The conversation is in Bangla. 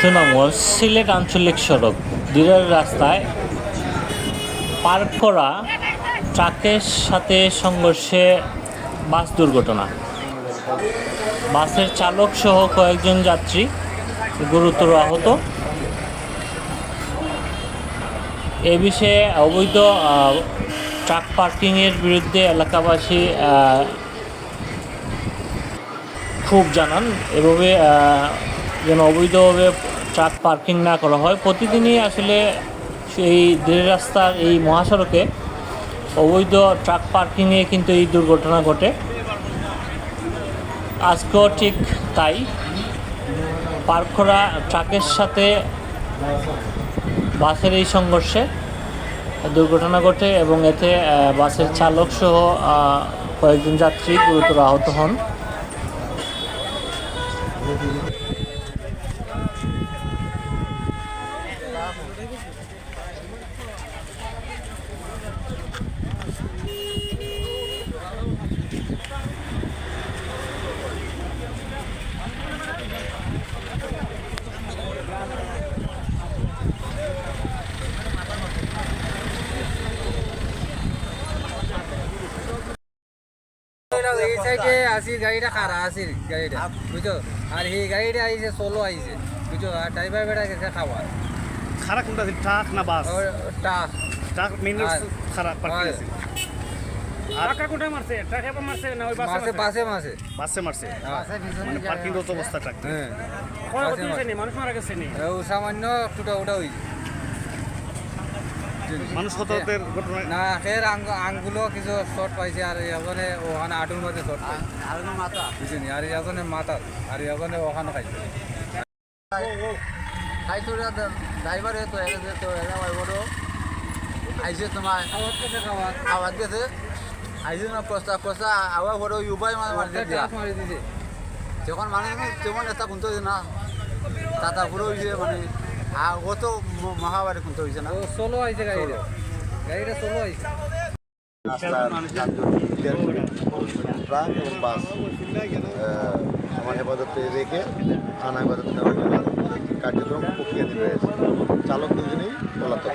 সুনামগঞ্জ সিলেট আঞ্চলিক সড়ক দিরার রাস্তায় পার্ক করা ট্রাকের সাথে সংঘর্ষে বাস দুর্ঘটনা। বাসের চালক সহ কয়েকজন যাত্রী গুরুতর আহত। এ বিষয়ে অবৈধ ট্রাক পার্কিংয়ের বিরুদ্ধে এলাকাবাসী ক্ষোভ জানান। এভাবে যেন অবৈধভাবে ট্রাক পার্কিং না করা হয়। প্রতিদিনই আসলে এই রেল রাস্তার এই মহাসড়কে অবৈধ ট্রাক পার্কিংয়ে কিন্তু এই দুর্ঘটনা ঘটে। আজকেও ঠিক তাই, পার্ক করা ট্রাকের সাথে বাসের এই সংঘর্ষে দুর্ঘটনা ঘটে এবং এতে বাসের চালক সহ কয়েকজন যাত্রী গুরুতর আহত হন। এই সাইডে আসি গাড়িটা খারা আসি গাড়িটা বুঝছো, আর এই গাড়িটা আইছে সোলো আইছে বুঝছো, আর ড্রাইভার বেটা গেছে খাবার। খারাপ কোনটা আছে, ট্রাক না বাস? ট্রাক ট্রাক মেইন রোড খারাপ পার্কিং আছে। আর টাকা কোথায় মারছে? ট্রাক হেপা মারছে না ওই মাসে বাসে? মাসে বাসে মারছে, মানে পার্কিং রত অবস্থা ট্রাক। হ্যাঁ কয় ক্ষতি হয়েছে নি? মানুষ মারা গেছে নি? সামান্য টুটা উটা হই মানুষ হতাহতের ঘটনা না, ফের আঙ্গুলো কিছু শর্ট পাইছে, আর এখানে ওখানে আটুর মধ্যে শর্ট পাইছে মাথা বুঝিনি, আর এখানে মাথা, আর এখানে ওখানে খাইছে খাইছো ড্রাইভার তো আইসে তোমার খাবার গেছে আইসে না কষা কষা আবার বড় উপায় মারি দিছে, যখন মানে তেমন একটা কুনতে হয়েছে না, তাতা পুরো হয়েছে মানে ও তো মহাবারে কুনতে হয়েছে না, সোলো আইছে গাড়িটা সোলো আইছে। ট্রাক এবং বাস আমার হেফাজতে রেখে থানা হেফাজতে নেওয়ার জন্য কার্যক্রম প্রক্রিয়াধীন রয়েছে। চালক দুজনেই পলাতক।